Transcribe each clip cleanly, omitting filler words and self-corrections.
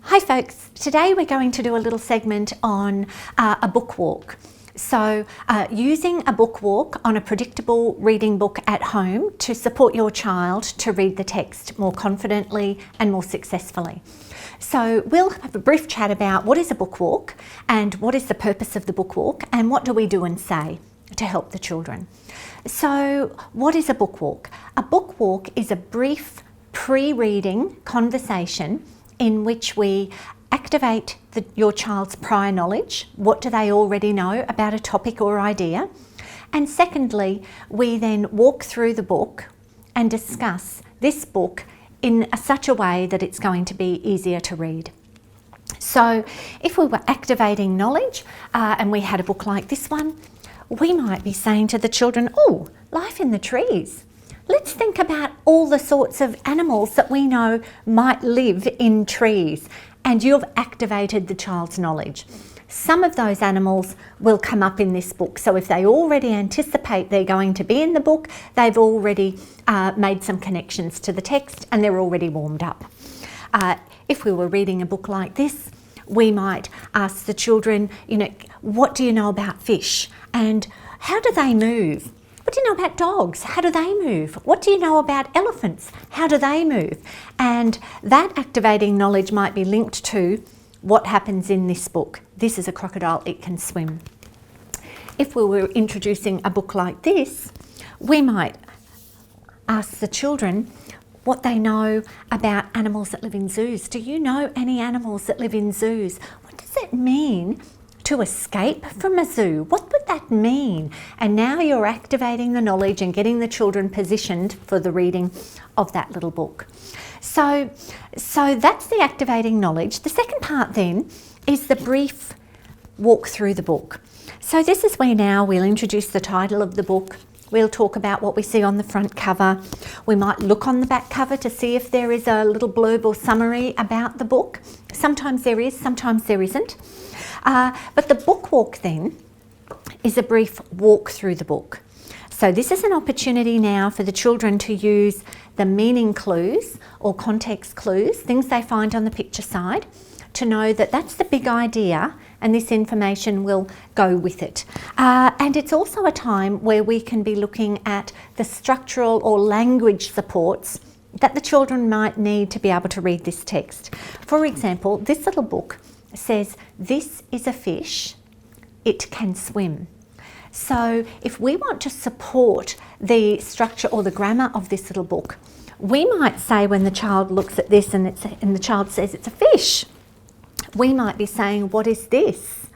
Hi folks, today we're going to do a little segment on a book walk. So using a book walk on a predictable reading book at home to support your child to read the text more confidently and more successfully. So we'll have a brief chat about what is a book walk and what is the purpose of the book walk and what do we do and say to help the children. So what is a book walk? A book walk is a brief pre-reading conversation in which we activate your child's prior knowledge. What do they already know about a topic or idea? And secondly, we then walk through the book and discuss this book in such a way that it's going to be easier to read. So if we were activating knowledge and we had a book like this one, we might be saying to the children, oh, life in the trees. Let's think about all the sorts of animals that we know might live in trees, and you've activated the child's knowledge. Some of those animals will come up in this book, so if they already anticipate they're going to be in the book, they've already made some connections to the text and they're already warmed up. If we were reading a book like this, we might ask the children, what do you know about fish and how do they move? What do you know about dogs? How do they move? What do you know about elephants? How do they move? And that activating knowledge might be linked to what happens in this book. This is a crocodile, it can swim. If we were introducing a book like this, we might ask the children what they know about animals that live in zoos. Do you know any animals that live in zoos? What does it mean to escape from a zoo? What would that mean? And now you're activating the knowledge and getting the children positioned for the reading of that little book. So that's the activating knowledge. The second part then is the brief walk through the book. So this is where now we'll introduce the title of the book. We'll talk about what we see on the front cover. We might look on the back cover to see if there is a little blurb or summary about the book. Sometimes there is, sometimes there isn't. But the book walk then is a brief walk through the book. So this is an opportunity now for the children to use the meaning clues or context clues, things they find on the picture side, to know that that's the big idea and this information will go with it. And it's also a time where we can be looking at the structural or language supports that the children might need to be able to read this text. For example, this little book says, this is a fish, it can swim. So if we want to support the structure or the grammar of this little book, we might say when the child looks at this and the child says it's a fish, we might be saying, what is this?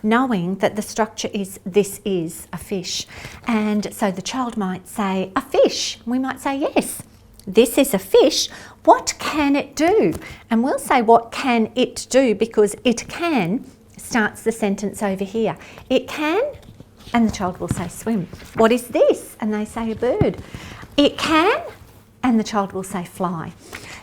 Knowing that the structure is, this is a fish. And so the child might say, a fish. We might say, yes, this is a fish. What can it do? And we'll say, what can it do? Because it can starts the sentence over here. It can, and the child will say swim. What is this? And they say a bird. It can, and the child will say fly.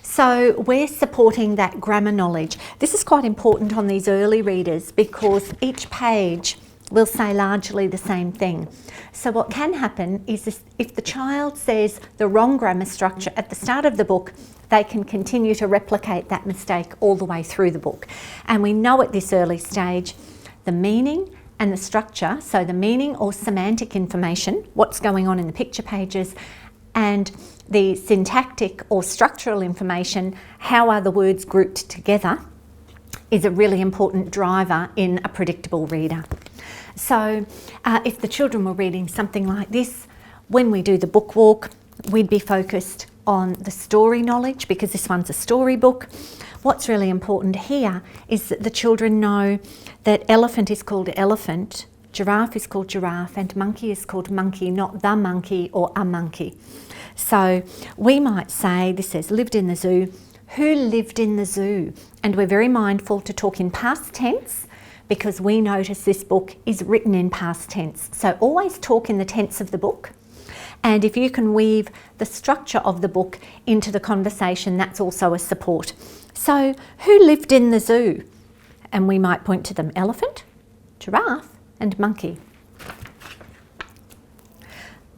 So we're supporting that grammar knowledge. This is quite important on these early readers because each page will say largely the same thing. So what can happen is if the child says the wrong grammar structure at the start of the book, they can continue to replicate that mistake all the way through the book. And we know at this early stage, the meaning and the structure, so the meaning or semantic information, what's going on in the picture pages, and the syntactic or structural information, how are the words grouped together, is a really important driver in a predictable reader. So if the children were reading something like this, when we do the book walk, we'd be focused on the story knowledge because this one's a storybook. What's really important here is that the children know that elephant is called elephant, giraffe is called giraffe, and monkey is called monkey, not the monkey or a monkey. So we might say, this says lived in the zoo. Who lived in the zoo? And we're very mindful to talk in past tense because we notice this book is written in past tense. So always talk in the tense of the book. And if you can weave the structure of the book into the conversation, that's also a support. So who lived in the zoo? And we might point to them, elephant, giraffe, and monkey.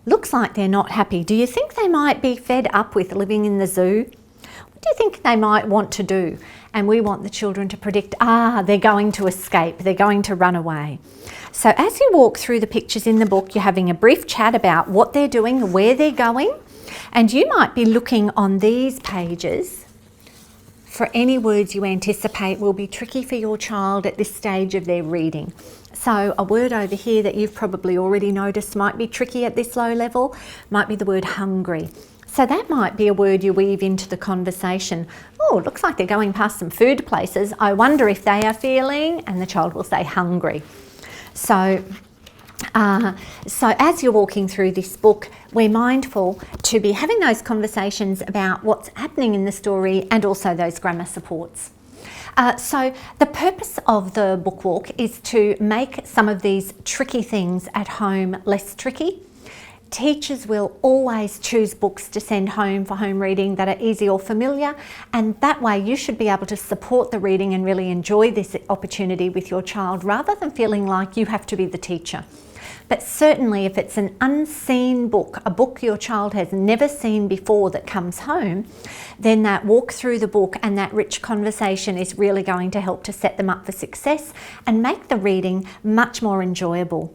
looks like they're not happy. Do you think they might be fed up with living in the zoo? What do you think they might want to do? And we want the children to predict, they're going to escape, they're going to run away. So as you walk through the pictures in the book, you're having a brief chat about what they're doing, where they're going, and you might be looking on these pages for any words you anticipate will be tricky for your child at this stage of their reading. So a word over here that you've probably already noticed might be tricky at this low level, might be the word hungry. So that might be a word you weave into the conversation. Oh, looks like they're going past some food places. I wonder if they are feeling, and the child will say hungry. So as you're walking through this book, we're mindful to be having those conversations about what's happening in the story and also those grammar supports. So the purpose of the book walk is to make some of these tricky things at home less tricky. Teachers will always choose books to send home for home reading that are easy or familiar, and that way you should be able to support the reading and really enjoy this opportunity with your child rather than feeling like you have to be the teacher. But certainly if it's an unseen book, a book your child has never seen before that comes home, then that walk through the book and that rich conversation is really going to help to set them up for success and make the reading much more enjoyable.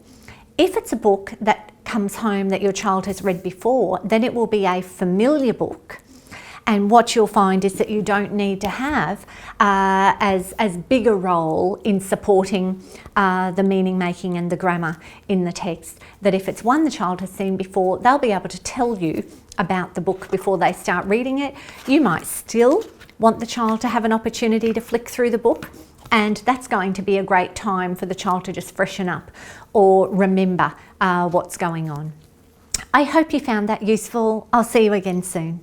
If it's a book that comes home that your child has read before, then it will be a familiar book. And what you'll find is that you don't need to have as big a role in supporting the meaning making and the grammar in the text. That if it's one the child has seen before, they'll be able to tell you about the book before they start reading it. You might still want the child to have an opportunity to flick through the book, and that's going to be a great time for the child to just freshen up or remember what's going on. I hope you found that useful. I'll see you again soon.